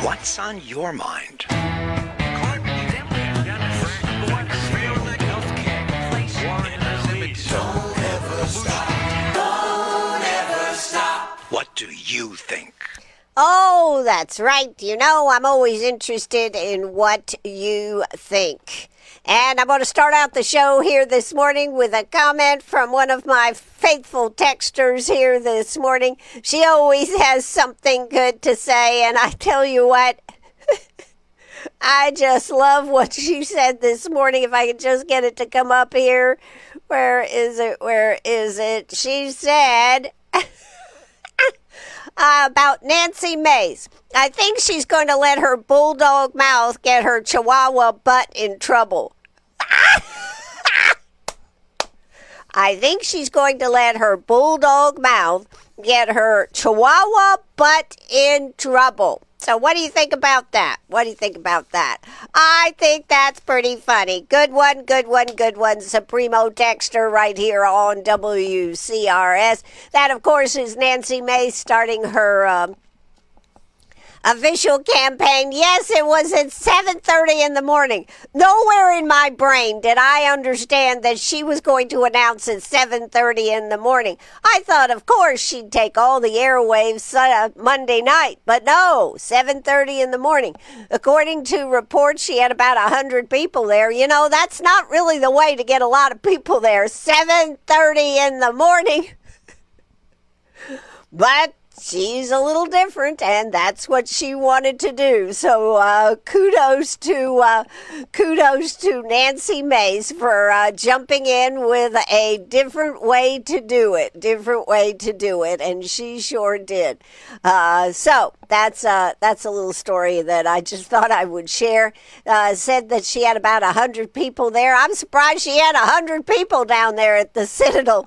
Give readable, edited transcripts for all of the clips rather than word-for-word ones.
What's on your mind? What do you think? Oh, that's right. You know, I'm always interested in what you think. And I'm going to start out the show here this morning with a comment from one of my faithful texters here this morning. She always has something good to say, and I tell you what, I just love what she said this morning. If I could just get it to come up here. Where is it? Where is it? She said about Nancy Mace. I think she's going to let her bulldog mouth get her chihuahua butt in trouble. I think she's going to let her bulldog mouth get her chihuahua butt in trouble. So what do you think about that? What do you think about that? I think that's pretty funny. Good one, good one, good one. Supremo Texter right here on WCRS. That, of course, is Nancy Mace starting her official campaign. Yes, it was at 7:30 in the morning. Nowhere in my brain did I understand that she was going to announce at 7:30 in the morning. I thought, of course, she'd take all the airwaves Monday night, but no, 7:30 in the morning. According to reports, she had about 100 people there. You know, that's not really the way to get a lot of people there, 7:30 in the morning. But she's a little different, and that's what she wanted to do. So kudos to Nancy Mace for jumping in with a different way to do it, and she sure did. So that's a little story that I just thought I would share. Said that she had about 100 people there. I'm surprised she had 100 people down there at the Citadel.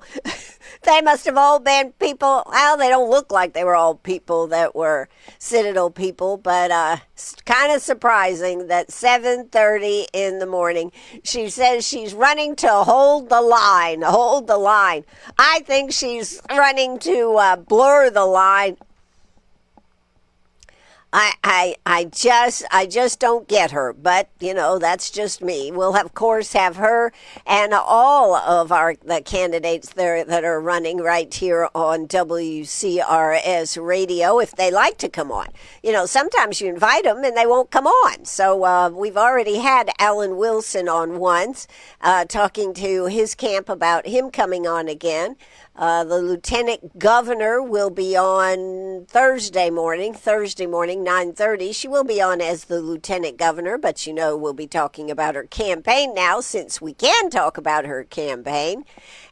They must have all been people. Well, they don't look like they were all people that were Citadel people, but kind of surprising that 7:30 in the morning. She says she's running to hold the line. I think she's running to blur the line. I just don't get her, but you know, that's just me. We'll of course have her and all of the candidates there that are running right here on WCRS radio if they like to come on. You know, sometimes you invite them and they won't come on. So we've already had Alan Wilson on once, talking to his camp about him coming on again. The lieutenant governor will be on Thursday morning, 9:30. She will be on as the lieutenant governor, but you know we'll be talking about her campaign now since we can talk about her campaign.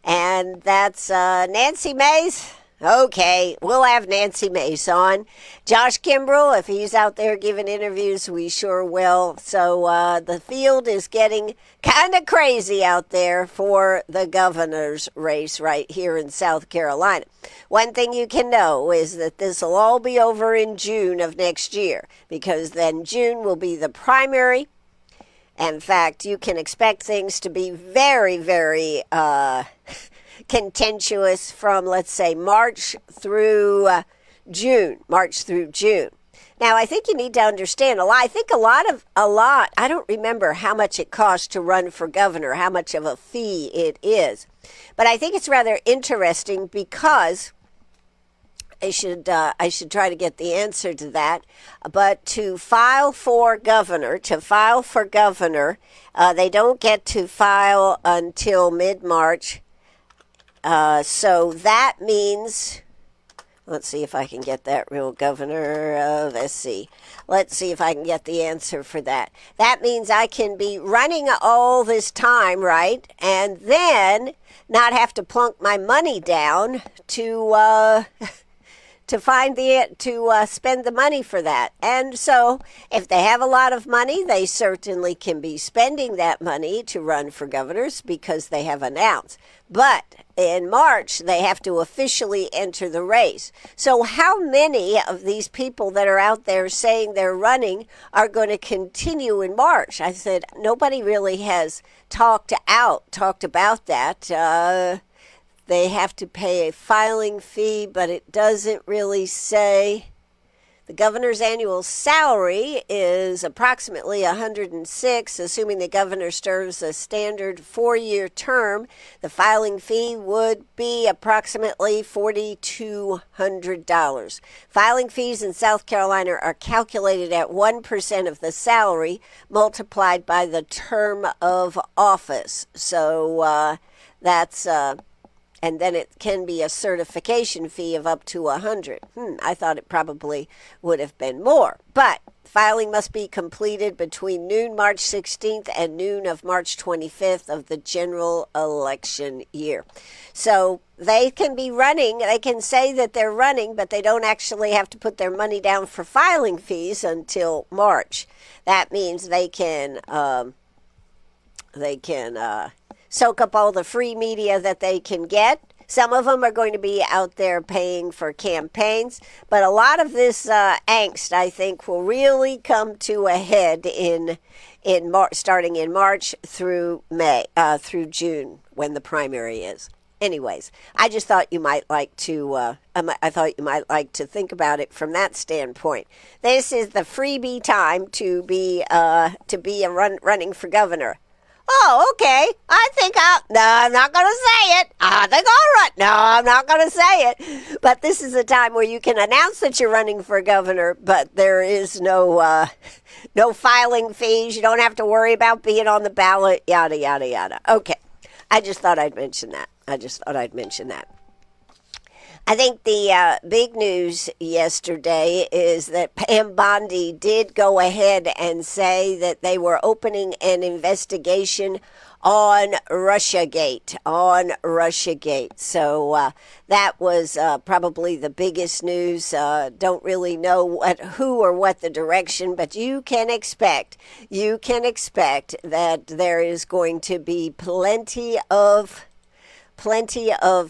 And that's Nancy Mace. Okay, we'll have Nancy Mace on. Josh Kimbrell, if he's out there giving interviews, we sure will. So the field is getting kind of crazy out there for the governor's race right here in South Carolina. One thing you can know is that this will all be over in June of next year, because then June will be the primary. In fact, you can expect things to be very, very contentious from, let's say, March through June. Now, I think you need to understand a lot. I think a lot, I don't remember how much it costs to run for governor, how much of a fee it is. But I think it's rather interesting because I should try to get the answer to that. But to file for governor, they don't get to file until mid-March. So that means, let's see if I can get that real governor. Let's see if I can get the answer for that. That means I can be running all this time, right? And then not have to plunk my money down to spend the money for that. And so if they have a lot of money, they certainly can be spending that money to run for governors because they have announced. But in March, they have to officially enter the race. So how many of these people that are out there saying they're running are going to continue in March? I said, nobody really has talked about that. They have to pay a filing fee, but it doesn't really say The governor's annual salary is approximately $106, assuming the governor serves a standard 4-year term. The filing fee would be approximately $4,200. Filing fees in South Carolina are calculated at 1% of the salary multiplied by the term of office. So that's and then it can be a certification fee of up to $100. I thought it probably would have been more. But filing must be completed between noon March 16th and noon of March 25th of the general election year. So they can be running, they can say that they're running, but they don't actually have to put their money down for filing fees until March. That means they can soak up all the free media that they can get. Some of them are going to be out there paying for campaigns, but a lot of this angst, I think, will really come to a head starting in March through through June, when the primary is. Anyways, I just thought you might like to. I thought you might like to think about it from that standpoint. This is the freebie time to be running for governor. Oh, okay. No, I'm not going to say it. I think I'll run. No, I'm not going to say it. But this is a time where you can announce that you're running for governor, but there is no filing fees. You don't have to worry about being on the ballot, yada, yada, yada. Okay. I just thought I'd mention that. I think the big news yesterday is that Pam Bondi did go ahead and say that they were opening an investigation on Russiagate. So that was probably the biggest news. Don't really know who or what the direction, but you can expect that there is going to be plenty of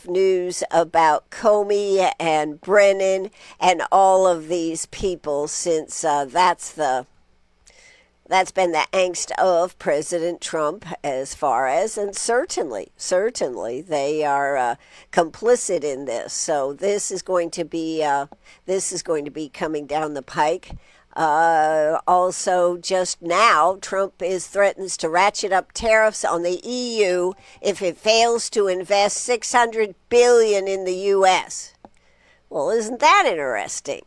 news about Comey and Brennan and all of these people, since that's been the angst of President Trump as far as, and certainly they are complicit in this. So this is going to be coming down the pike. Also, just now, Trump threatens to ratchet up tariffs on the EU if it fails to invest $600 billion in the U.S. Well, isn't that interesting?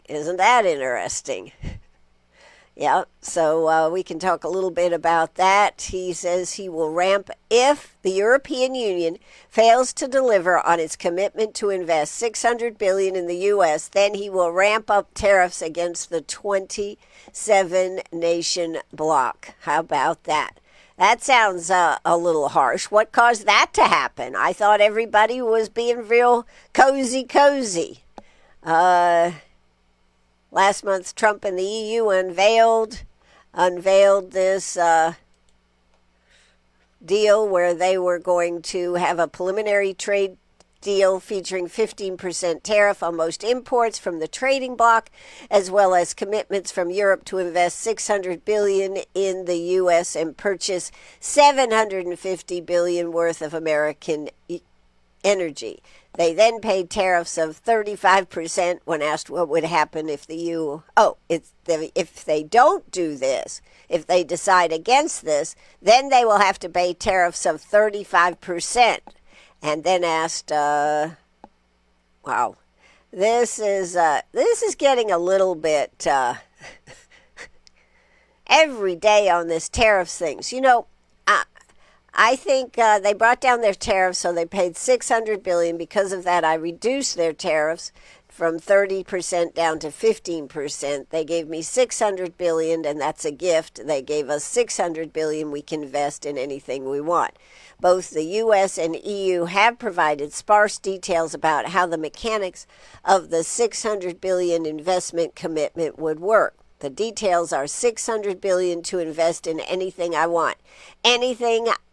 Yeah, so we can talk a little bit about that. He says he will ramp if the European Union fails to deliver on its commitment to invest $600 billion in the U.S., then he will ramp up tariffs against the 27-nation bloc. How about that? That sounds a little harsh. What caused that to happen? I thought everybody was being real cozy. Last month, Trump and the EU unveiled this deal where they were going to have a preliminary trade deal featuring 15% tariff on most imports from the trading bloc, as well as commitments from Europe to invest $600 billion in the U.S. and purchase $750 billion worth of American energy. They then paid tariffs of 35% when asked what would happen if if they don't do this, if they decide against this, then they will have to pay tariffs of 35%. And then asked, wow, this is getting a little bit every day on this tariffs things. You know, I think they brought down their tariffs, so they paid $600 billion. Because of that, I reduced their tariffs from 30% down to 15%. They gave me $600 billion, and that's a gift. They gave us $600 billion. We can invest in anything we want. Both the U.S. and EU have provided sparse details about how the mechanics of the $600 billion investment commitment would work. The details are $600 billion to invest in anything I want.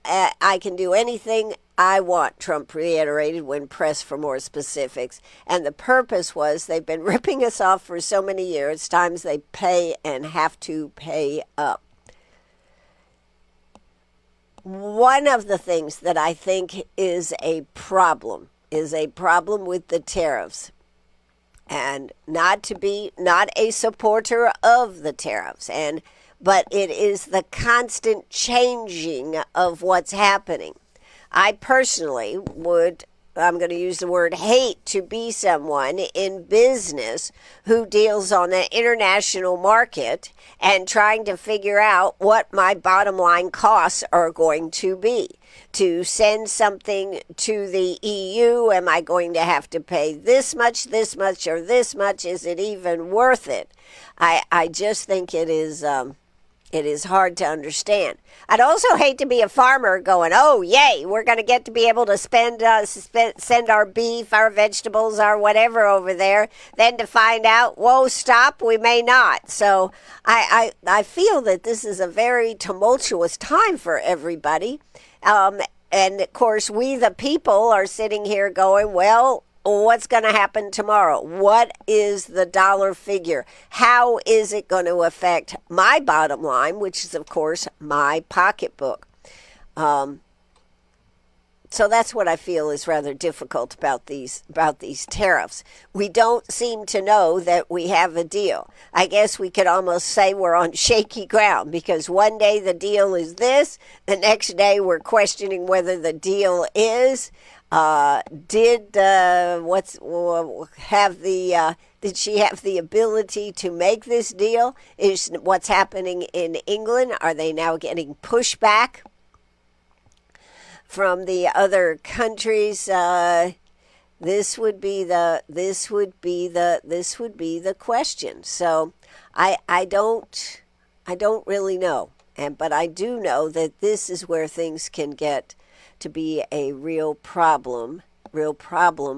I can do anything I want, Trump reiterated when pressed for more specifics. And the purpose was they've been ripping us off for so many years. It's time they pay and have to pay up. One of the things that I think is a problem with the tariffs and not a supporter of the tariffs, but it is the constant changing of what's happening. I personally I'm going to use the word hate to be someone in business who deals on the international market and trying to figure out what my bottom line costs are going to be. To send something to the EU, am I going to have to pay this much, or this much? Is it even worth it? I just think it is hard to understand. I'd also hate to be a farmer going, oh, yay, we're going to get to be able to send our beef, our vegetables, our whatever over there, then to find out, whoa, stop, we may not. So I feel that this is a very tumultuous time for everybody. And, of course, we the people are sitting here going, well, what's going to happen tomorrow? What is the dollar figure? How is it going to affect my bottom line, which is, of course, my pocketbook? So that's what I feel is rather difficult about these tariffs. We don't seem to know that we have a deal. I guess we could almost say we're on shaky ground, because one day the deal is this, the next day we're questioning whether the deal is. Did she have the ability to make this deal? Is what's happening in England? Are they now getting pushback from the other countries? This would be the question. So I don't really know, but I do know that this is where things can get to be a real problem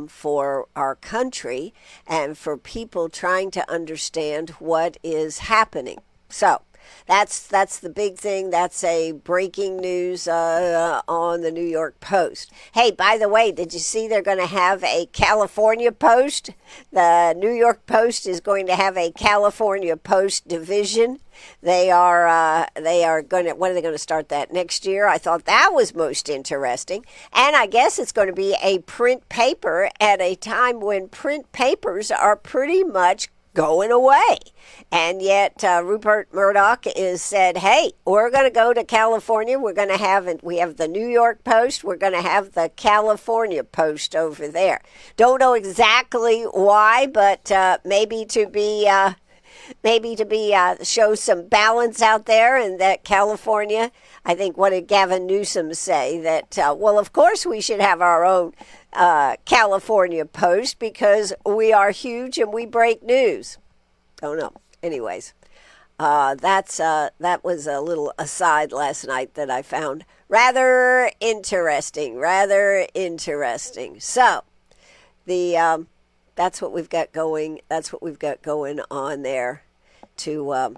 for our country and for people trying to understand what is happening. So that's the big thing. That's a breaking news on the New York Post. Hey, by the way, did you see they're going to have a California Post? The New York Post is going to have a California Post division. They are going to, when are they going to start that? Next year? I thought that was most interesting. And I guess it's going to be a print paper at a time when print papers are pretty much going away. And yet Rupert Murdoch is said, hey, we're going to go to California. We have the New York Post. We're going to have the California Post over there. Don't know exactly why, but maybe to show some balance out there, and that California, I think, what did Gavin Newsom say? That, well, of course we should have our own California Post because we are huge and we break news. Don't know. Anyways, that was a little aside last night that I found rather interesting. So that's what we've got going. That's what we've got going on there to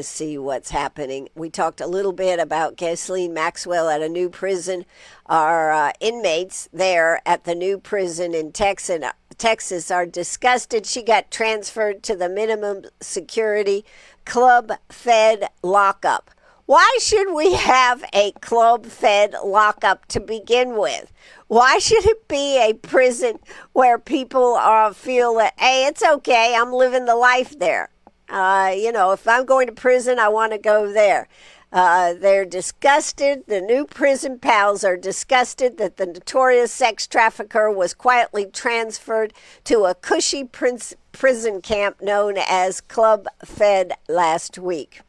see what's happening. We talked a little bit about Ghislaine Maxwell at a new prison. Our inmates there at the new prison in Texas are disgusted. She got transferred to the minimum security club-fed lockup. Why should we have a club-fed lockup to begin with? Why should it be a prison where people feel that, hey, it's okay, I'm living the life there? If I'm going to prison, I want to go there. They're disgusted. The new prison pals are disgusted that the notorious sex trafficker was quietly transferred to a cushy prison camp known as Club Fed last week.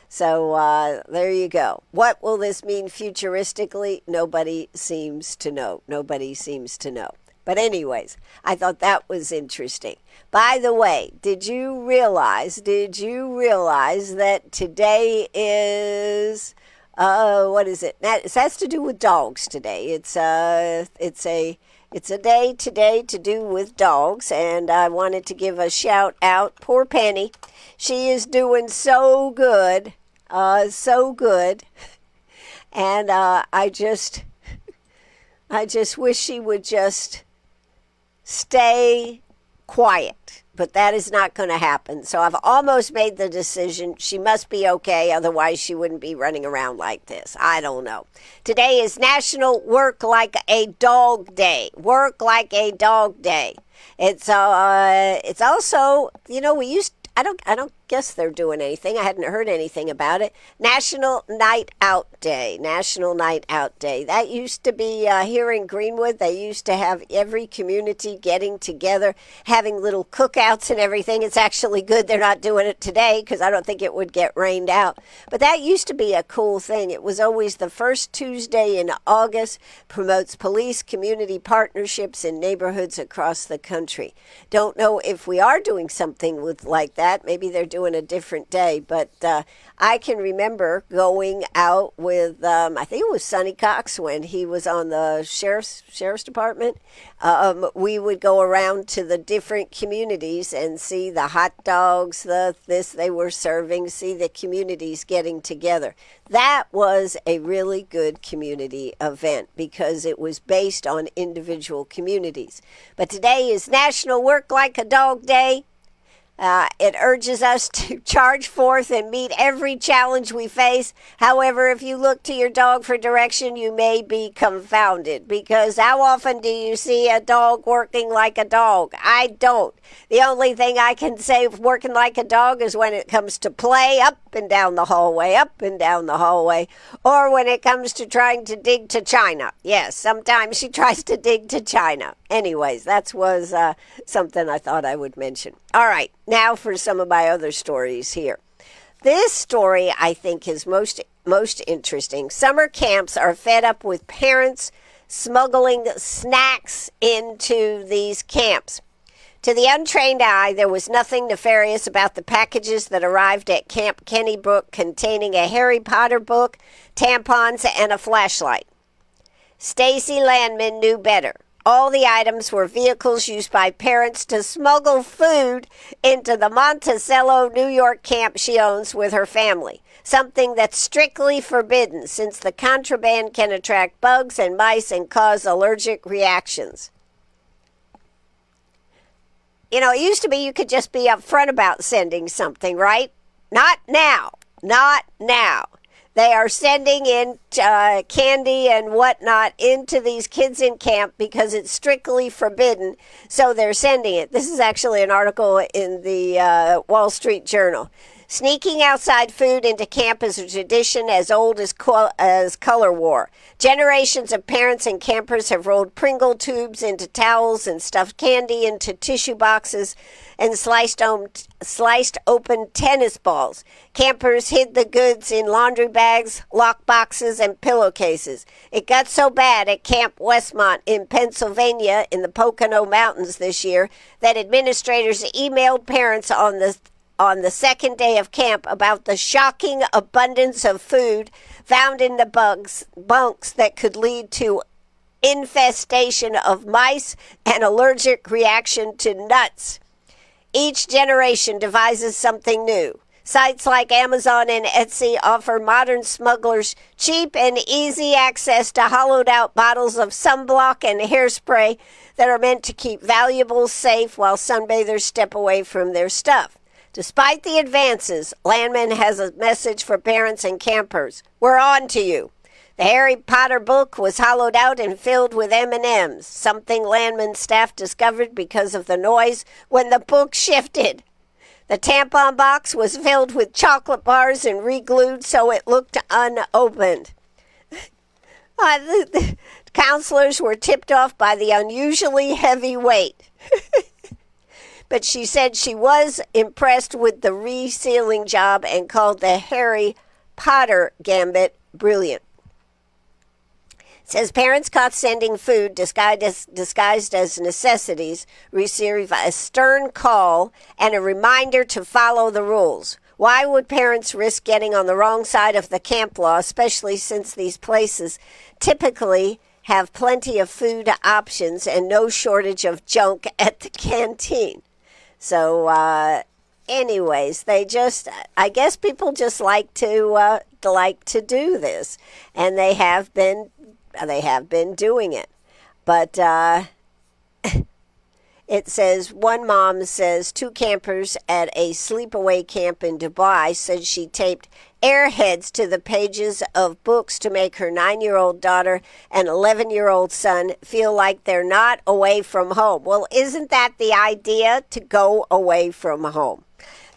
So there you go. What will this mean futuristically? Nobody seems to know. But anyways, I thought that was interesting. By the way, did you realize that today is, what is it? It has to do with dogs today. It's a day today to do with dogs, and I wanted to give a shout out. Poor Penny. She is doing so good. And I just wish she would just stay quiet, but that is not going to happen. So I've almost made the decision she must be okay, otherwise she wouldn't be running around like this. I don't know. Today is National Work Like a Dog Day. Work Like a Dog Day. It's also, I don't guess they're doing anything. I hadn't heard anything about it. National Night Out Day. National Night Out Day. That used to be here in Greenwood. They used to have every community getting together, having little cookouts and everything. It's actually good they're not doing it today because I don't think it would get rained out. But that used to be a cool thing. It was always the first Tuesday in August. Promotes police community partnerships in neighborhoods across the country. Don't know if we are doing something with like that. Maybe they're doing a different day, but I can remember going out with I think it was Sonny Cox when he was on the sheriff's department. We would go around to the different communities and see the hot dogs, they were serving, see the communities getting together. That was a really good community event because it was based on individual communities. But today is National Work Like a Dog Day. It urges us to charge forth and meet every challenge we face. However, if you look to your dog for direction, you may be confounded because how often do you see a dog working like a dog? I don't. The only thing I can say of working like a dog is when it comes to play, up and down the hallway, up and down the hallway, or when it comes to trying to dig to China. Yes, sometimes she tries to dig to China. Anyways, that was something I thought I would mention. All right, now for some of my other stories here. This story I think is most interesting. Summer camps are fed up with parents smuggling snacks into these camps. To the untrained eye, there was nothing nefarious about the packages that arrived at Camp Kennybrook containing a Harry Potter book, tampons, and a flashlight. Stacy Landman knew better. All the items were vehicles used by parents to smuggle food into the Monticello, New York camp she owns with her family, something that's strictly forbidden since the contraband can attract bugs and mice and cause allergic reactions. You know, it used to be you could just be upfront about sending something, right? Not now. Not now. They are sending in candy and whatnot into these kids in camp because it's strictly forbidden, so they're sending it. This is actually an article in the Wall Street Journal. Sneaking outside food into camp is a tradition as old as color war. Generations of parents and campers have rolled Pringle tubes into towels and stuffed candy into tissue boxes and sliced open tennis balls. Campers hid the goods in laundry bags, lock boxes, and pillowcases. It got so bad at Camp Westmont in Pennsylvania in the Pocono Mountains this year that administrators emailed parents on the second day of camp about the shocking abundance of food found in the bunks that could lead to infestation of mice and allergic reaction to nuts. Each generation devises something new. Sites like Amazon and Etsy offer modern smugglers cheap and easy access to hollowed-out bottles of sunblock and hairspray that are meant to keep valuables safe while sunbathers step away from their stuff. Despite the advances, Landman has a message for parents and campers. We're on to you. The Harry Potter book was hollowed out and filled with M&Ms, something Landman's staff discovered because of the noise when the book shifted. The tampon box was filled with chocolate bars and re-glued so it looked unopened. The counselors were tipped off by the unusually heavy weight. But she said she was impressed with the resealing job and called the Harry Potter gambit brilliant. Says parents caught sending food disguised as necessities receive a stern call and a reminder to follow the rules. Why would parents risk getting on the wrong side of the camp law, especially since these places typically have plenty of food options and no shortage of junk at the canteen? So, anyways, I guess people just like to do this, and they have been doing it. But it says one mom says two campers at a sleepaway camp in Dubai said she taped airheads to the pages of books to make her 9-year-old daughter and 11-year-old son feel like they're not away from home. Well, isn't that the idea, to go away from home?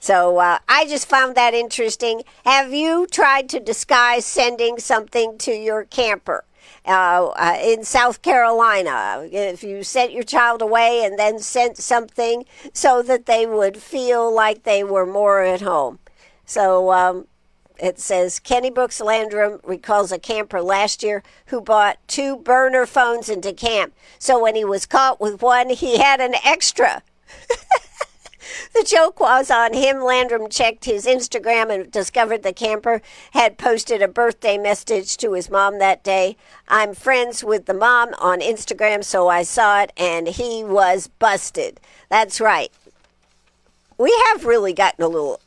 So I just found that interesting. Have you tried to disguise sending something to your camper? In South Carolina, if you sent your child away and then sent something so that they would feel like they were more at home. So it says, Kenny Brooks Landrum recalls a camper last year who bought 2 burner phones into camp. So when he was caught with one, he had an extra. The joke was on him. Landrum checked his Instagram and discovered the camper had posted a birthday message to his mom that day. I'm friends with the mom on Instagram, so I saw it, and he was busted. That's right. We have really gotten a little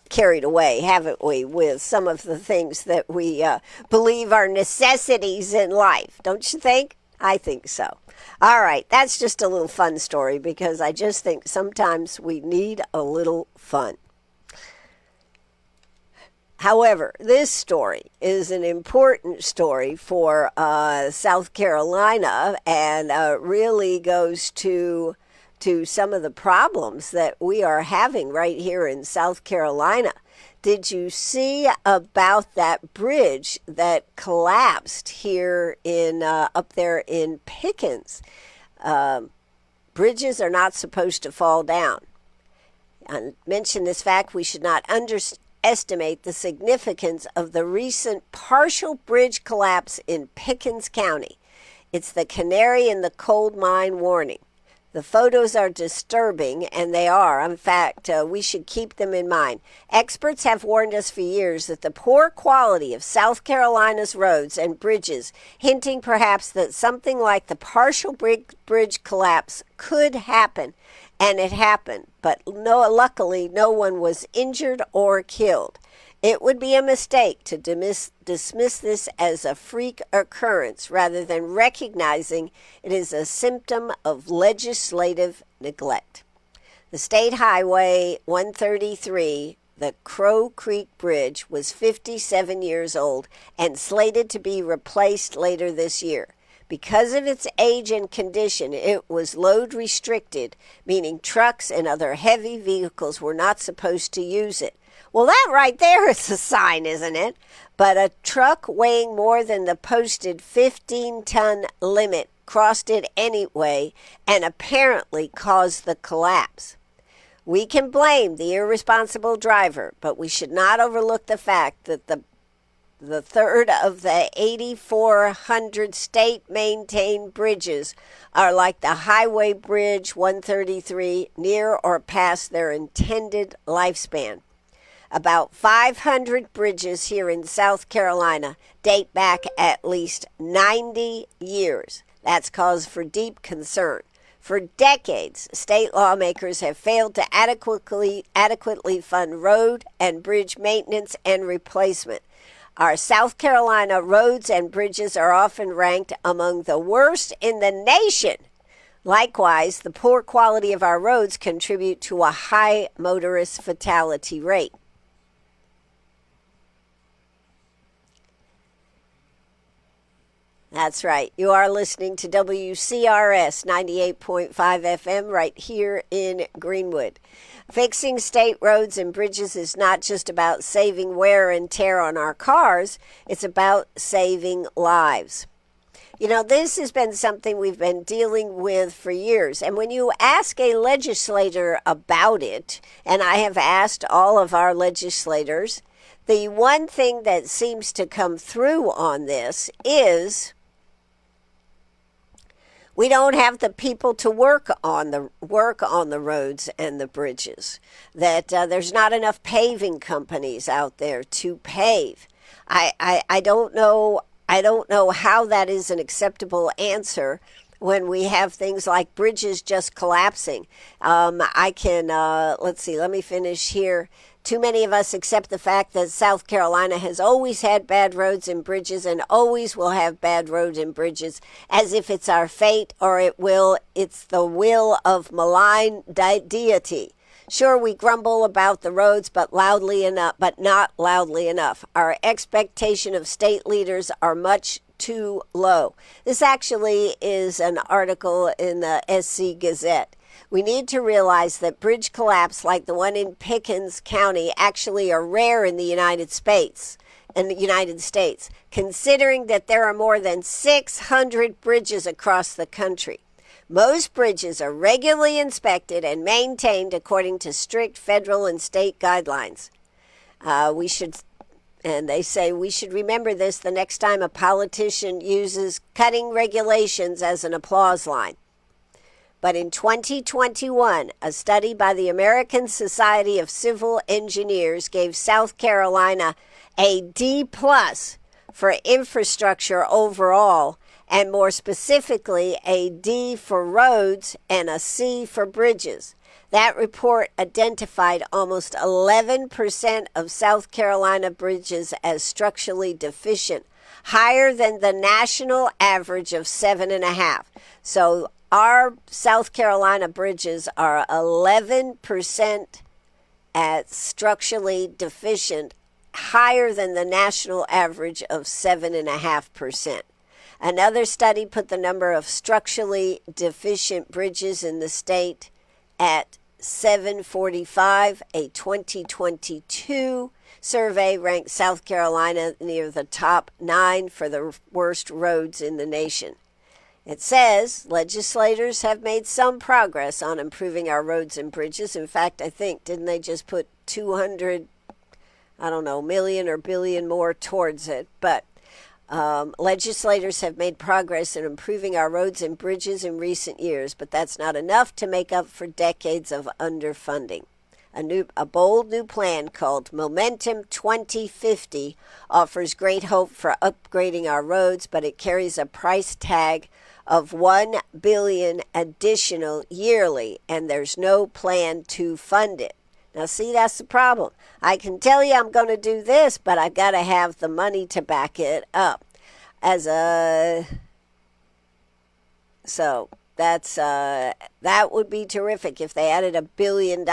carried away, haven't we, with some of the things that we believe are necessities in life. Don't you think? I think so. All right, that's just a little fun story because I just think sometimes we need a little fun. However, this story is an important story for South Carolina and really goes to some of the problems that we are having right here in South Carolina. Did you see about that bridge that collapsed here in up there in Pickens? Bridges are not supposed to fall down. I mentioned this fact. We should not underestimate the significance of the recent partial bridge collapse in Pickens County. It's the canary in the coal mine warning. The photos are disturbing, and they are. In fact, we should keep them in mind. Experts have warned us for years that the poor quality of South Carolina's roads and bridges, hinting perhaps that something like the partial bridge collapse could happen, and it happened. But luckily, no one was injured or killed. It would be a mistake to dismiss this as a freak occurrence rather than recognizing it is a symptom of legislative neglect. The State Highway 133, the Crow Creek Bridge, was 57 years old and slated to be replaced later this year. Because of its age and condition, it was load restricted, meaning trucks and other heavy vehicles were not supposed to use it. Well, that right there is a sign, isn't it? But a truck weighing more than the posted 15-ton limit crossed it anyway and apparently caused the collapse. We can blame the irresponsible driver, but we should not overlook the fact that the third of the 8,400 state-maintained bridges are like the Highway Bridge 133, near or past their intended lifespan. About 500 bridges here in South Carolina date back at least 90 years. That's cause for deep concern. For decades, state lawmakers have failed to adequately fund road and bridge maintenance and replacement. Our South Carolina roads and bridges are often ranked among the worst in the nation. Likewise, the poor quality of our roads contribute to a high motorist fatality rate. That's right. You are listening to WCRS 98.5 FM right here in Greenwood. Fixing state roads and bridges is not just about saving wear and tear on our cars. It's about saving lives. You know, this has been something we've been dealing with for years. And when you ask a legislator about it, and I have asked all of our legislators, the one thing that seems to come through on this is we don't have the people to work on the roads and the bridges. That there's not enough paving companies out there to pave. I don't know. I don't know how that is an acceptable answer when we have things like bridges just collapsing. Let's see. Let me finish here. Too many of us accept the fact that South Carolina has always had bad roads and bridges and always will have bad roads and bridges as if it's our fate or it's the will of malign deity. Sure, we grumble about the roads, but not loudly enough. Our expectation of state leaders are much too low. This actually is an article in the SC Gazette. We need to realize that bridge collapse like the one in Pickens County actually are rare in the United States. Considering that there are more than 600 bridges across the country. Most bridges are regularly inspected and maintained according to strict federal and state guidelines. They say we should remember this the next time a politician uses cutting regulations as an applause line. But in 2021, a study by the American Society of Civil Engineers gave South Carolina a D+ for infrastructure overall, and more specifically, a D for roads and a C for bridges. That report identified almost 11% of South Carolina bridges as structurally deficient, higher than the national average of 7.5%. So our South Carolina bridges are 11% at structurally deficient, higher than the national average of 7.5%. Another study put the number of structurally deficient bridges in the state at 745. A 2022 survey ranked South Carolina near the top 9 for the worst roads in the nation. It says legislators have made some progress on improving our roads and bridges. In fact, I think, didn't they just put 200, million or billion more towards it? But legislators have made progress in improving our roads and bridges in recent years, but that's not enough to make up for decades of underfunding. A bold new plan called Momentum 2050 offers great hope for upgrading our roads, but it carries a price tag of $1 billion additional yearly, and there's no plan to fund it. Now, see, that's the problem. I can tell you I'm going to do this, but I've got to have the money to back it up. So that would be terrific if they added $1 billion.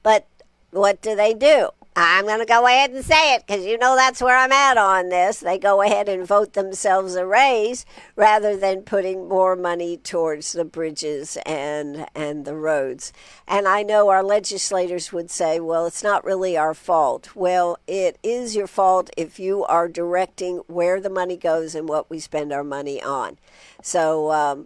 But what do? I'm going to go ahead and say it because that's where I'm at on this. They go ahead and vote themselves a raise rather than putting more money towards the bridges and the roads. And I know our legislators would say, well, it's not really our fault. Well, it is your fault if you are directing where the money goes and what we spend our money on. So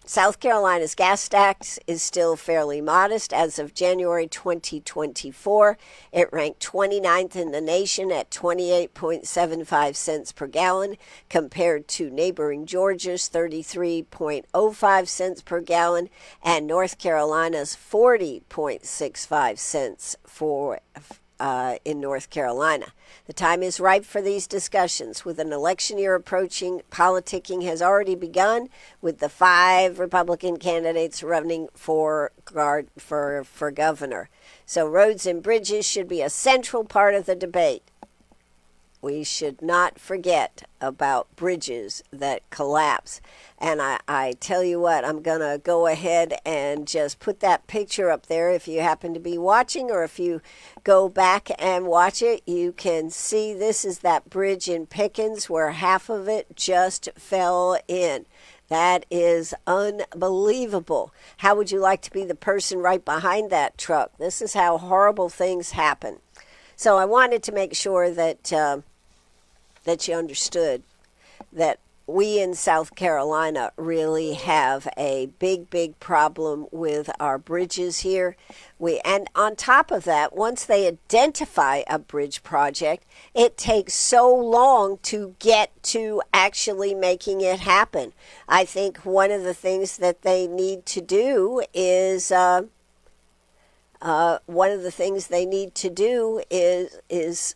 South Carolina's gas tax is still fairly modest. As of January 2024, it ranked 29th in the nation at 28.75 cents per gallon, compared to neighboring Georgia's 33.05 cents per gallon and North Carolina's 40.65 cents in North Carolina. The time is ripe for these discussions. With an election year approaching, politicking has already begun, with the 5 Republican candidates running for governor. So roads and bridges should be a central part of the debate. We should not forget about bridges that collapse. And I tell you what, I'm going to go ahead and just put that picture up there. If you happen to be watching, or if you go back and watch it, you can see this is that bridge in Pickens where half of it just fell in. That is unbelievable. How would you like to be the person right behind that truck? This is how horrible things happen. So I wanted to make sure that you understood that we in South Carolina really have a big problem with our bridges here. And on top of that, once they identify a bridge project, it takes so long to get to actually making it happen. I think one of the things that they need to do is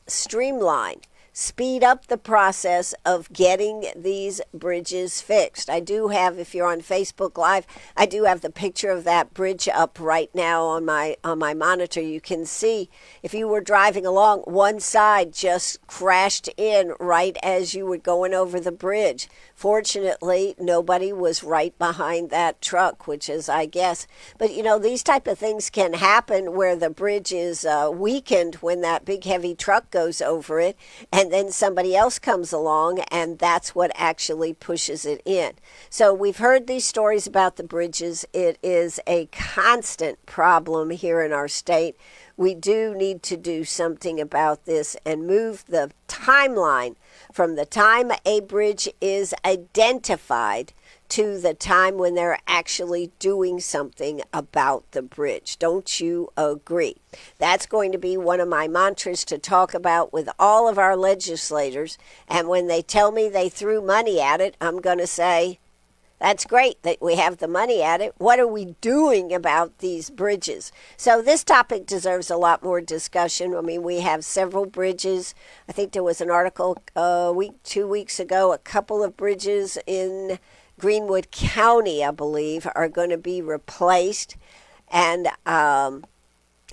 streamline. speed up the process of getting these bridges fixed. I do have, if you're on Facebook Live, I do have the picture of that bridge up right now on my monitor. You can see if you were driving along, one side just crashed in right as you were going over the bridge. Fortunately, nobody was right behind that truck, which is, I guess. But, these type of things can happen where the bridge is weakened when that big heavy truck goes over it, and then somebody else comes along, and that's what actually pushes it in. So we've heard these stories about the bridges. It is a constant problem here in our state. We do need to do something about this and move the timeline from the time a bridge is identified to the time when they're actually doing something about the bridge. Don't you agree? That's going to be one of my mantras to talk about with all of our legislators. And when they tell me they threw money at it, I'm going to say, that's great that we have the money at it. What are we doing about these bridges? So this topic deserves a lot more discussion. I mean, we have several bridges. I think there was an article 2 weeks ago, a couple of bridges in Greenwood County, I believe, are going to be replaced. And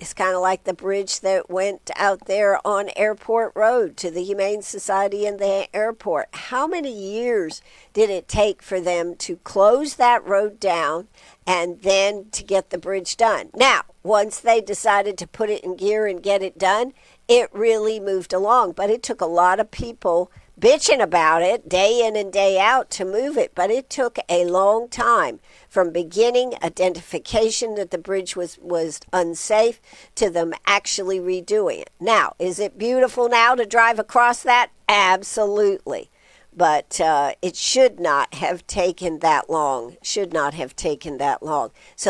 it's kind of like the bridge that went out there on Airport Road to the Humane Society and the airport. How many years did it take for them to close that road down and then to get the bridge done? Now, once they decided to put it in gear and get it done, it really moved along. But it took a lot of people bitching about it day in and day out to move it, but it took a long time from beginning identification that the bridge was unsafe to them actually redoing it. Now, is it beautiful now to drive across that? Absolutely. But it should not have taken that long. So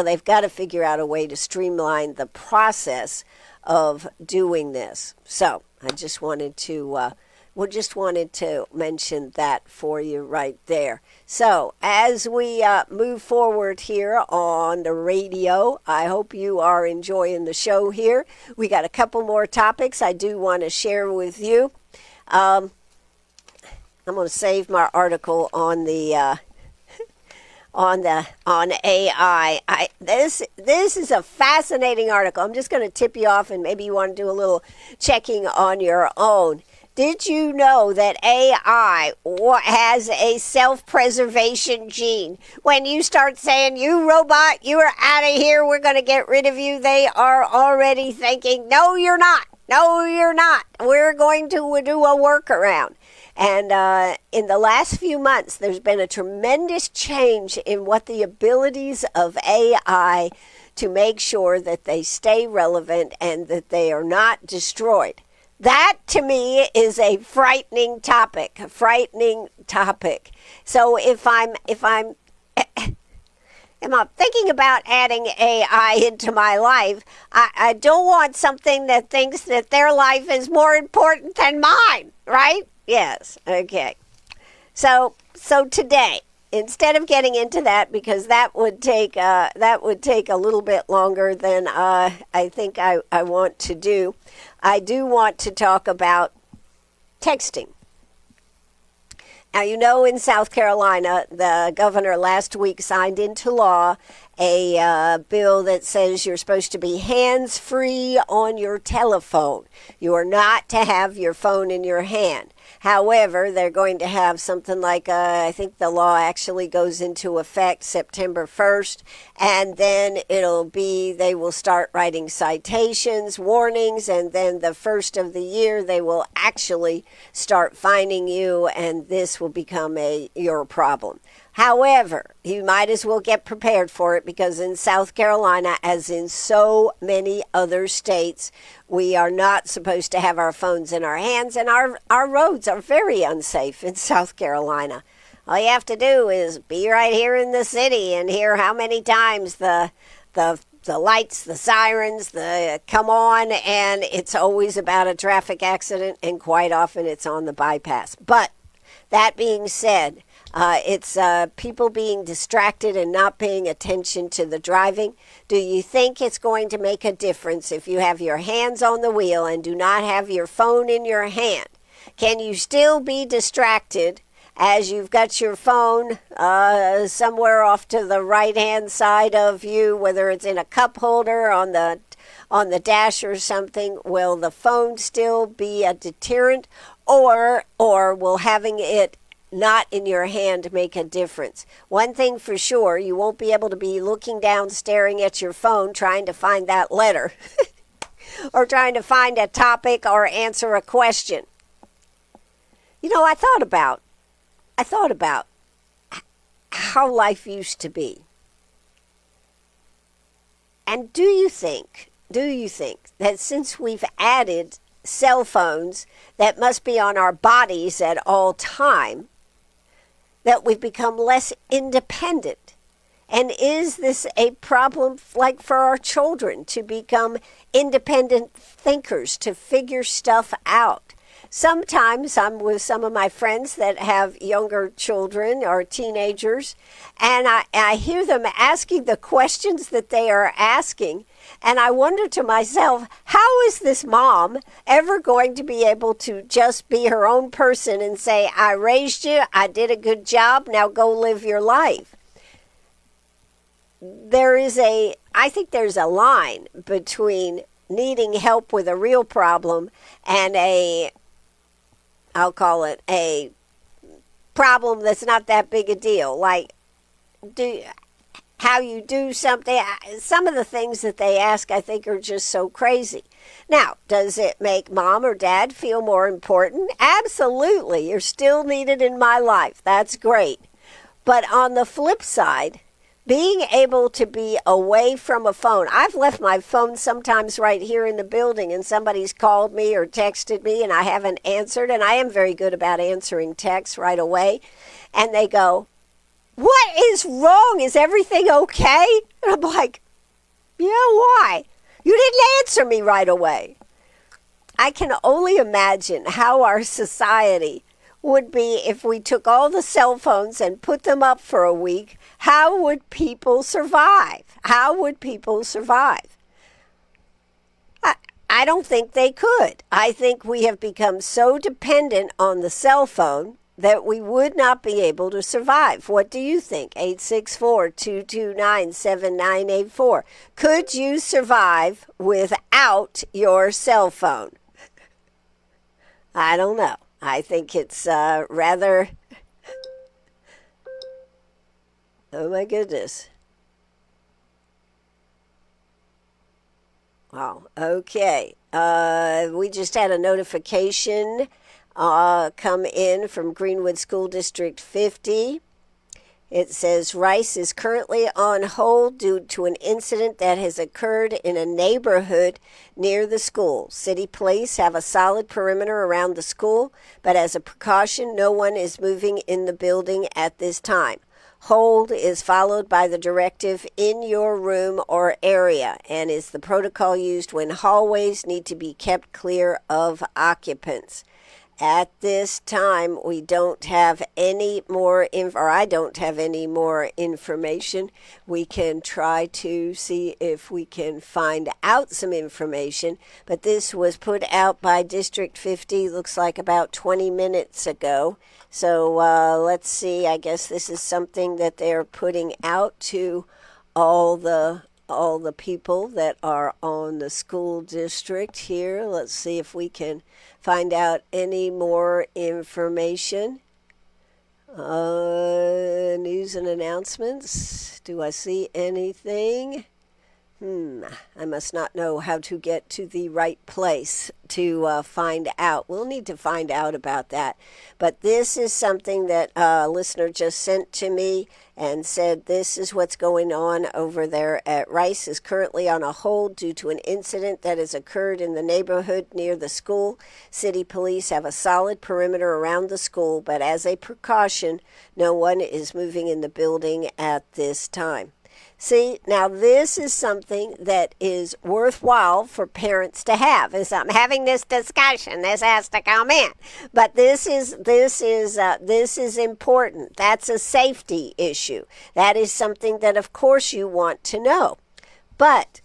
they've got to figure out a way to streamline the process of doing this. So I just wanted to mention that for you right there. So as we move forward here on the radio, I hope you are enjoying the show here. We got a couple more topics I do want to share with you. I'm going to save my article on the on AI. This is a fascinating article. I'm just going to tip you off, and maybe you want to do a little checking on your own. Did you know that AI has a self-preservation gene? When you start saying, you robot, you are out of here, we're going to get rid of you, they are already thinking, no, you're not. No, you're not. We're going to do a workaround. And in the last few months, there's been a tremendous change in what the abilities of AI to make sure that they stay relevant and that they are not destroyed. That, to me, is a frightening topic. So if I'm thinking about adding AI into my life, I don't want something that thinks that their life is more important than mine, right? Yes. Okay. So today, instead of getting into that, because that would take a little bit longer than I think I want to do, I do want to talk about texting. Now, in South Carolina, the governor last week signed into law a bill that says you're supposed to be hands-free on your telephone. You are not to have your phone in your hand. However, they're going to have something like, I think the law actually goes into effect September 1st, and then they will start writing citations, warnings, and then the first of the year they will actually start fining you, and this will become your problem. However, you might as well get prepared for it, because in South Carolina, as in so many other states, we are not supposed to have our phones in our hands, and our roads are very unsafe in South Carolina. All you have to do is be right here in the city and hear how many times the lights, the sirens, come on, and it's always about a traffic accident, and quite often it's on the bypass. But that being said, it's people being distracted and not paying attention to the driving. Do you think it's going to make a difference if you have your hands on the wheel and do not have your phone in your hand? Can you still be distracted as you've got your phone somewhere off to the right-hand side of you, whether it's in a cup holder on the dash or something? Will the phone still be a deterrent, or will having it not in your hand make a difference? One thing for sure, you won't be able to be looking down, staring at your phone, trying to find that letter or trying to find a topic or answer a question. You know, I thought about how life used to be. And do you think that since we've added cell phones that must be on our bodies at all time, that we've become less independent? And is this a problem like for our children to become independent thinkers, to figure stuff out? Sometimes I'm with some of my friends that have younger children or teenagers, and I hear them asking the questions that they are asking, and I wonder to myself, how is this mom ever going to be able to just be her own person and say, I raised you, I did a good job, now go live your life? I think there's a line between needing help with a real problem and I'll call it a problem that's not that big a deal. Like how you do something. Some of the things that they ask, I think, are just so crazy. Now, does it make mom or dad feel more important? Absolutely. You're still needed in my life. That's great. But on the flip side, being able to be away from a phone. I've left my phone sometimes right here in the building and somebody's called me or texted me and I haven't answered, and I am very good about answering texts right away. And they go, what is wrong? Is everything okay? And I'm like, yeah, why? You didn't answer me right away. I can only imagine how our society would be if we took all the cell phones and put them up for a week. How would people survive? How would people survive? I don't think they could. I think we have become so dependent on the cell phone that we would not be able to survive. What do you think? 864-229-7984. Could you survive without your cell phone? I don't know. I think it's rather... Oh my goodness. Wow. Okay. We just had a notification come in from Greenwood School District 50. It says Rice is currently on hold due to an incident that has occurred in a neighborhood near the school. City police have a solid perimeter around the school, but as a precaution, no one is moving in the building at this time. Hold is followed by the directive in your room or area and is the protocol used when hallways need to be kept clear of occupants. At this time, we don't have any more, or I don't have any more information. We can try to see if we can find out some information, but this was put out by District 50, looks like about 20 minutes ago. So let's see, I guess this is something that they're putting out to all the people that are on the school district here. Let's see if we can find out any more information. News and announcements. Do I see anything? I must not know how to get to the right place to find out. We'll need to find out about that. But this is something that a listener just sent to me and said this is what's going on over there at Rice is currently on a hold due to an incident that has occurred in the neighborhood near the school. City police have a solid perimeter around the school, but as a precaution, no one is moving in the building at this time. See, now this is something that is worthwhile for parents to have. As I'm having this discussion, this has to come in. But this is important. That's a safety issue. That is something that, of course, you want to know. But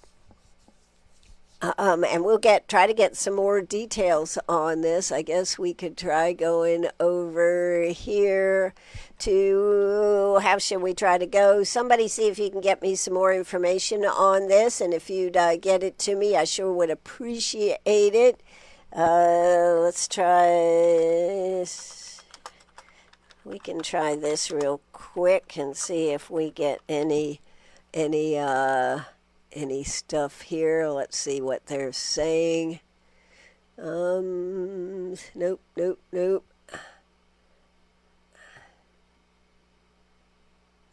And we'll try to get some more details on this. I guess we could try going over here to, how should we try to go? Somebody see if you can get me some more information on this, and if you'd get it to me, I sure would appreciate it. Let's try. We can try this real quick and see if we get any stuff here. Let's see what they're saying. Nope.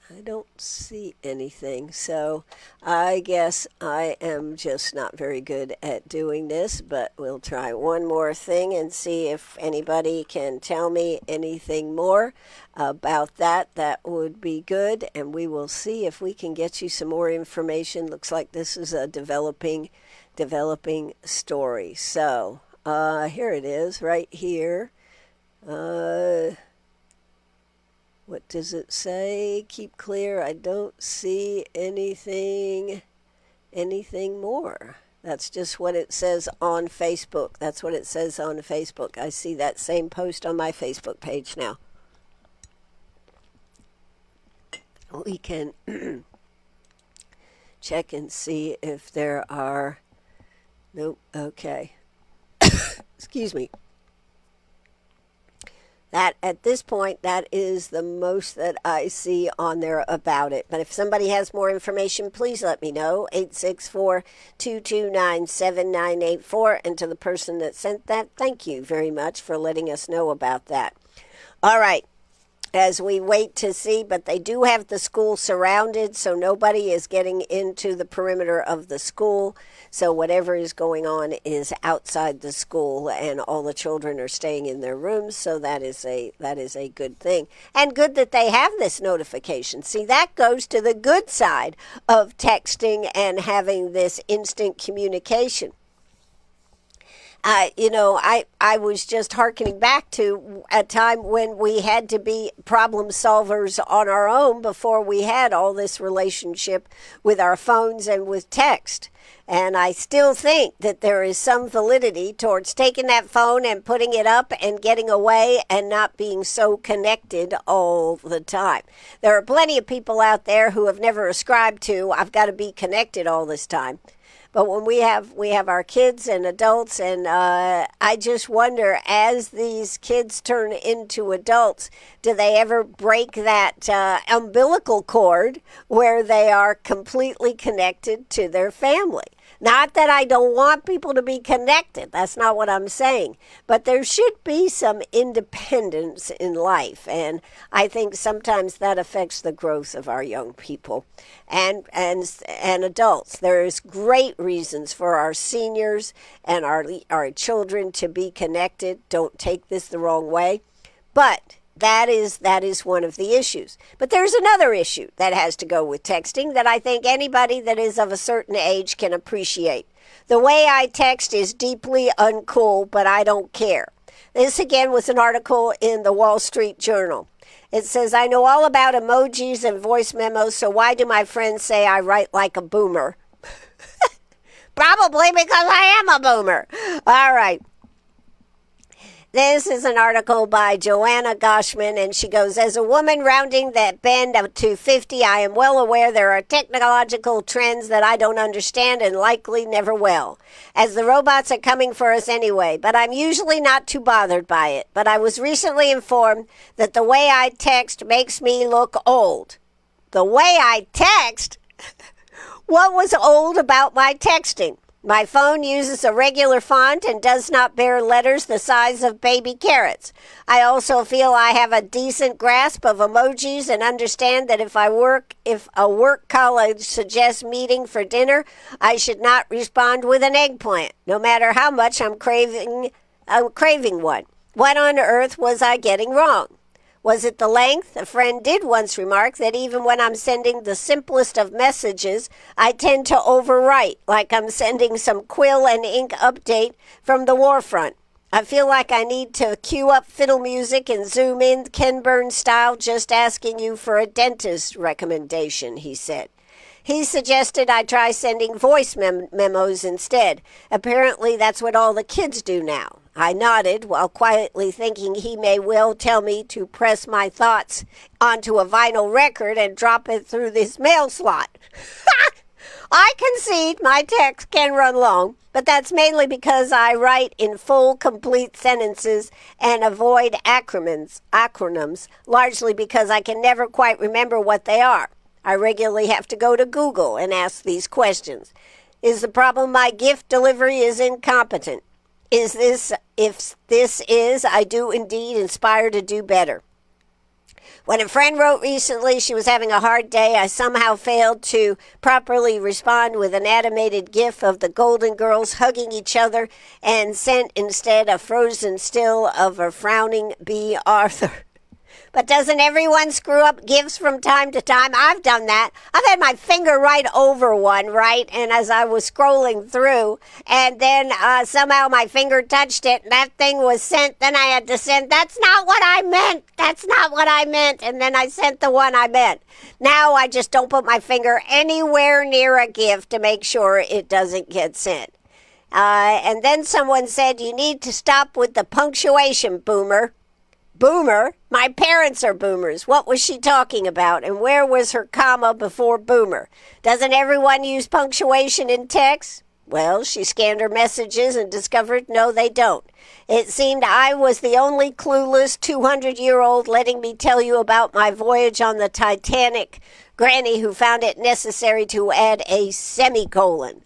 I don't see anything, so I guess I am just not very good at doing this, but we'll try one more thing and see if anybody can tell me anything more about that. That would be good, and we will see if we can get you some more information. Looks like this is a developing story. So here it is right here. What does it say? Keep clear. I don't see anything more. That's just what it says on Facebook. That's what it says on Facebook. I see that same post on my Facebook page now. We can check and see if there are... Nope. Okay. Excuse me. That at this point, that is the most that I see on there about it. But if somebody has more information, please let me know. 864-229-7984. And to the person that sent that, thank you very much for letting us know about that. All right. As we wait to see, but they do have the school surrounded, so nobody is getting into the perimeter of the school. So whatever is going on is outside the school, and all the children are staying in their rooms. So that is a good thing, and good that they have this notification. See, that goes to the good side of texting and having this instant communication. I was just hearkening back to a time when we had to be problem solvers on our own before we had all this relationship with our phones and with text. And I still think that there is some validity towards taking that phone and putting it up and getting away and not being so connected all the time. There are plenty of people out there who have never ascribed to, I've got to be connected all this time. But when we have our kids and adults, and I just wonder, as these kids turn into adults, do they ever break that umbilical cord where they are completely connected to their family? Not that I don't want people to be connected. That's not what I'm saying. But there should be some independence in life. And I think sometimes that affects the growth of our young people and adults. There's great reasons for our seniors and our children to be connected. Don't take this the wrong way. But that is one of the issues. But there's another issue that has to go with texting that I think anybody that is of a certain age can appreciate. The way I text is deeply uncool, but I don't care. This again was an article in the Wall Street Journal. It says, I know all about emojis and voice memos, so why do my friends say I write like a boomer? Probably because I am a boomer. All right. This is an article by Joanna Goshman, and she goes, as a woman rounding that bend to 50, I am well aware there are technological trends that I don't understand and likely never will, as the robots are coming for us anyway, but I'm usually not too bothered by it. But I was recently informed that the way I text makes me look old. The way I text? What was old about my texting? My phone uses a regular font and does not bear letters the size of baby carrots. I also feel I have a decent grasp of emojis and understand that if a work colleague suggests meeting for dinner, I should not respond with an eggplant, no matter how much I'm craving one. What on earth was I getting wrong? Was it the length? A friend did once remark that even when I'm sending the simplest of messages, I tend to overwrite, like I'm sending some quill and ink update from the war front. I feel like I need to cue up fiddle music and zoom in Ken Burns style, just asking you for a dentist recommendation, he said. He suggested I try sending voice memos instead. Apparently, that's what all the kids do now. I nodded while quietly thinking he may well tell me to press my thoughts onto a vinyl record and drop it through this mail slot. I concede my text can run long, but that's mainly because I write in full, complete sentences and avoid acronyms, largely because I can never quite remember what they are. I regularly have to go to Google and ask these questions. Is the problem my gift delivery is incompetent? If this is, I do indeed inspire to do better. When a friend wrote recently she was having a hard day, I somehow failed to properly respond with an animated gif of the Golden Girls hugging each other and sent instead a frozen still of a frowning B. Arthur. But doesn't everyone screw up gifts from time to time? I've done that. I've had my finger right over one, right? And as I was scrolling through, and then somehow my finger touched it, and that thing was sent. Then I had to send, that's not what I meant. That's not what I meant. And then I sent the one I meant. Now I just don't put my finger anywhere near a gift to make sure it doesn't get sent. And then someone said, you need to stop with the punctuation, boomer. Boomer? My parents are boomers. What was she talking about? And where was her comma before boomer? Doesn't everyone use punctuation in text? Well, she scanned her messages and discovered no, they don't. It seemed I was the only clueless 200-year-old letting me tell you about my voyage on the Titanic granny who found it necessary to add a semicolon.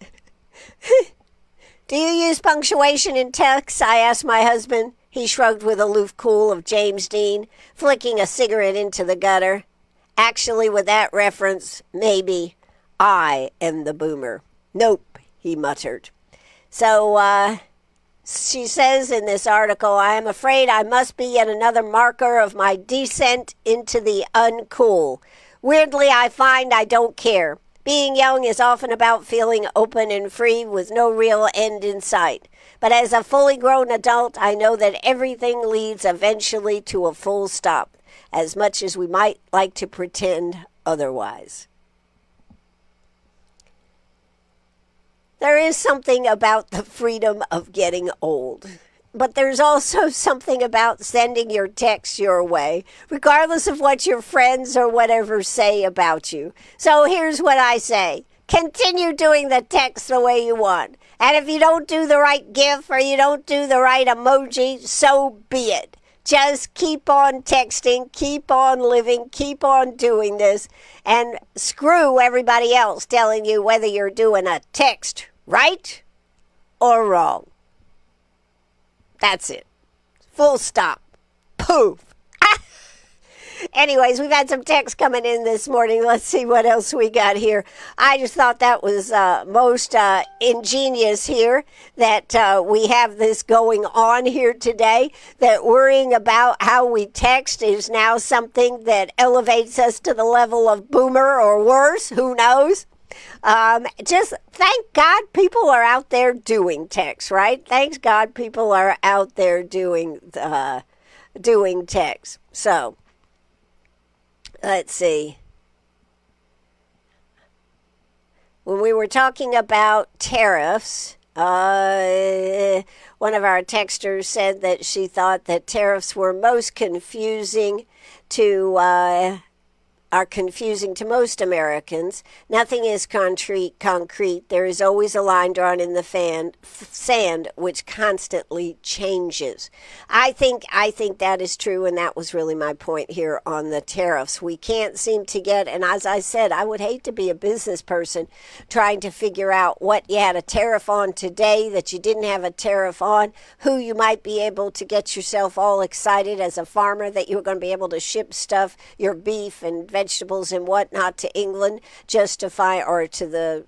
Do you use punctuation in text? I asked my husband. He shrugged with aloof cool of James Dean, flicking a cigarette into the gutter. Actually, with that reference, maybe I am the boomer. Nope, he muttered. So, she says in this article, I am afraid I must be yet another marker of my descent into the uncool. Weirdly, I find I don't care. Being young is often about feeling open and free with no real end in sight. But as a fully grown adult, I know that everything leads eventually to a full stop, as much as we might like to pretend otherwise. There is something about the freedom of getting old. But there's also something about sending your text your way, regardless of what your friends or whatever say about you. So here's what I say. Continue doing the text the way you want. And if you don't do the right GIF or you don't do the right emoji, so be it. Just keep on texting, keep on living, keep on doing this, and screw everybody else telling you whether you're doing a text right or wrong. That's it. Full stop. Poof. Anyways, we've had some text coming in this morning. Let's see what else we got here. I just thought that was most ingenious here that we have this going on here today, that worrying about how we text is now something that elevates us to the level of boomer or worse. Who knows? Just thank God people are out there doing text, right? Thanks God people are out there doing text. So, let's see. When we were talking about tariffs, one of our texters said that she thought that tariffs were most confusing to most Americans. Nothing is concrete. There is always a line drawn in the sand, which constantly changes. I think that is true, and that was really my point here on the tariffs. We can't seem to get, and as I said, I would hate to be a business person trying to figure out what you had a tariff on today that you didn't have a tariff on, who you might be able to get yourself all excited as a farmer that you're going to be able to ship stuff, your beef and vegetables and whatnot to England just to find, or to the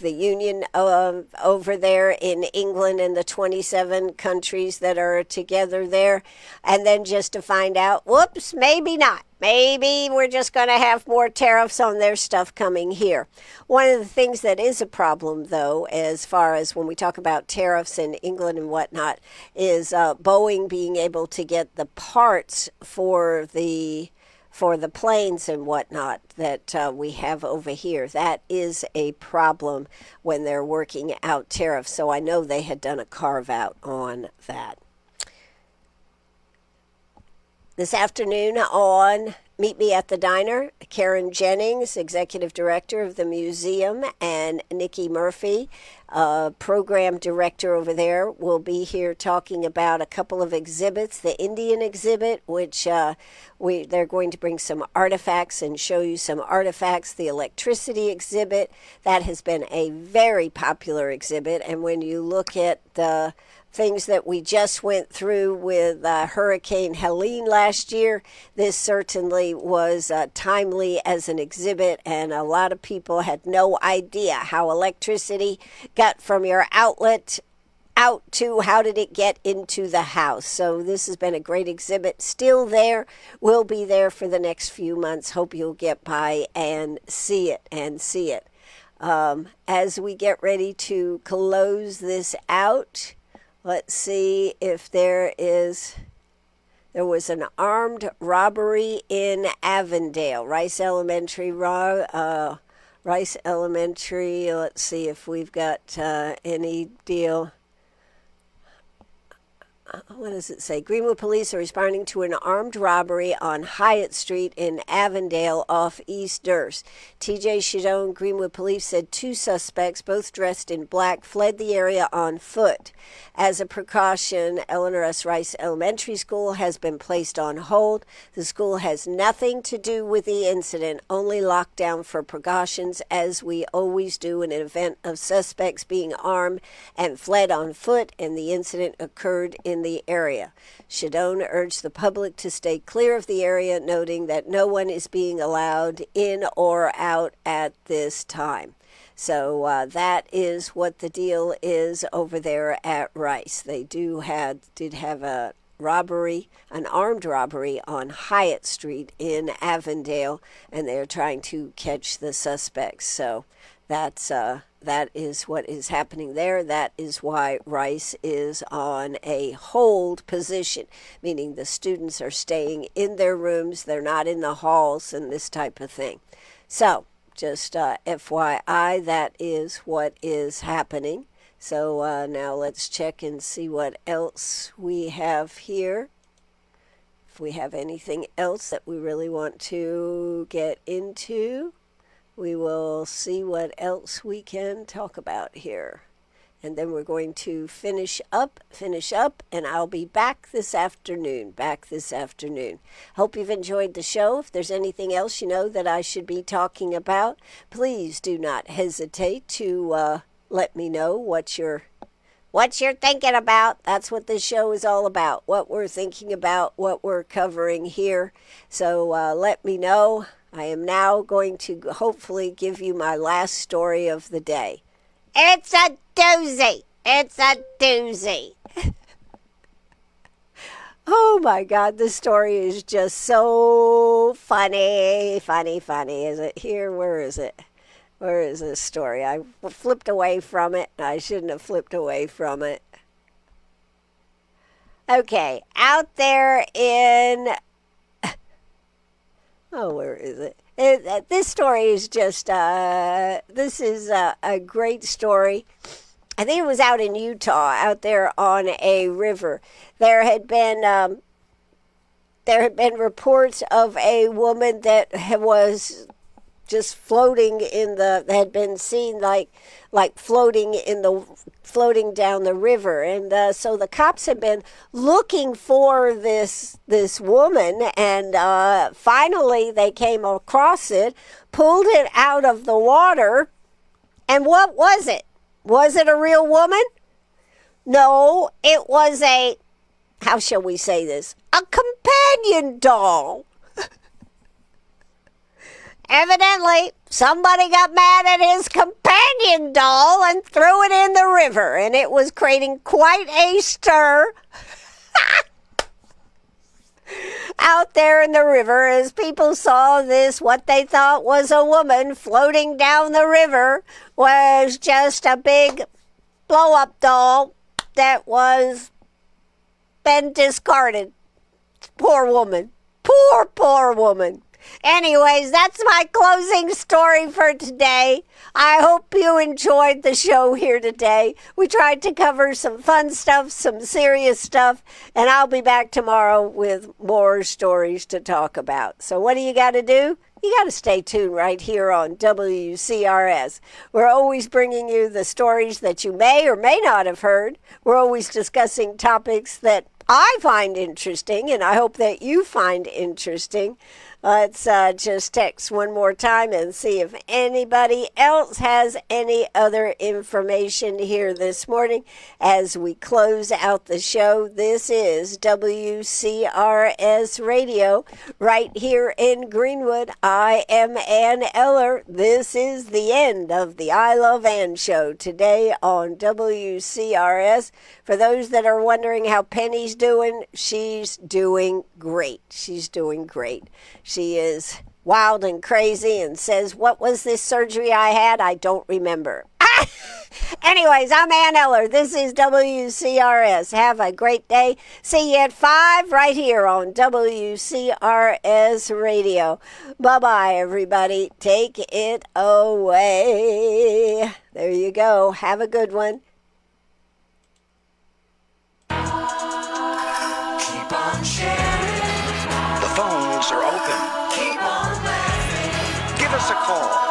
union over there in England and the 27 countries that are together there, and then just to find out, whoops, maybe not. Maybe we're just going to have more tariffs on their stuff coming here. One of the things that is a problem, though, as far as when we talk about tariffs in England and whatnot, is Boeing being able to get the parts for the for the planes and whatnot that we have over here. That is a problem when they're working out tariffs. So I know they had done a carve out on that. This afternoon on Meet Me at the Diner, Karen Jennings, Executive Director of the museum, and Nikki Murphy, Program Director over there, will be here talking about a couple of exhibits. The Indian exhibit, which they're going to bring some artifacts and show you some artifacts. The electricity exhibit, that has been a very popular exhibit, and when you look at the things that we just went through with Hurricane Helene last year, this certainly was timely as an exhibit, and a lot of people had no idea how electricity got from your outlet out to how did it get into the house. So this has been a great exhibit. Still there, will be there for the next few months. Hope you'll get by and see it as we get ready to close this out. Let's see if there was an armed robbery in Avondale, Rice Elementary. Rice Elementary, let's see if we've got any deal. What does it say? Greenwood police are responding to an armed robbery on Hyatt Street in Avondale off East Durst. TJ Shadone, Greenwood police said 2 suspects, both dressed in black, fled the area on foot. As a precaution, Eleanor S. Rice Elementary School has been placed on hold. The school has nothing to do with the incident, only locked down for precautions, as we always do in an event of suspects being armed and fled on foot, and the incident occurred in the area. Shadone urged the public to stay clear of the area, noting that no one is being allowed in or out at this time. So that is what the deal is over there at Rice. They did have a robbery, an armed robbery on Hyatt Street in Avondale, and they're trying to catch the suspects. So that is what is happening there. That is why Rice is on a hold position, meaning the students are staying in their rooms, they're not in the halls and this type of thing. So just FYI, that is what is happening. So now let's check and see what else we have here. If we have anything else that we really want to get into, we will see what else we can talk about here. And then we're going to finish up, and I'll be back this afternoon. Hope you've enjoyed the show. If there's anything else you know that I should be talking about, please do not hesitate to let me know what you're thinking about. That's what this show is all about, what we're thinking about, what we're covering here. So let me know. I am now going to hopefully give you my last story of the day. It's a doozy. Oh my God, this story is just so funny. Is it here? Where is it? Where is this story? I flipped away from it. I shouldn't have flipped away from it. Okay, out there in... Oh, where is it? This story is just, this is a great story. I think it was out in Utah, out there on a river. There had been reports of a woman that was just floating had been seen like floating down the river, and so the cops had been looking for this woman, and finally they came across it, pulled it out of the water, and what was it? Was it a real woman? No, it was how shall we say this? A companion doll. Evidently, somebody got mad at his companion doll and threw it in the river, and it was creating quite a stir out there in the river as people saw this, what they thought was a woman floating down the river, was just a big blow-up doll that was been discarded. Poor woman. Poor woman. Anyways, that's my closing story for today. I hope you enjoyed the show here today. We tried to cover some fun stuff, some serious stuff, and I'll be back tomorrow with more stories to talk about. So what do you got to do? You got to stay tuned right here on WCRS. We're always bringing you the stories that you may or may not have heard. We're always discussing topics that I find interesting, and I hope that you find interesting. Let's just text one more time and see if anybody else has any other information here this morning as we close out the show. This is WCRS Radio right here in Greenwood. I am Ann Eller. This is the end of the I Love Ann show today on WCRS. For those that are wondering how Penny's doing, she's doing great. She's doing great. She is wild and crazy and says, "What was this surgery I had? I don't remember." Anyways, I'm Ann Eller. This is WCRS. Have a great day. See you at 5 right here on WCRS Radio. Bye-bye, everybody. Take it away. There you go. Have a good one. Keep on sharing. The phones are open. Keep on laughing. Give us a call.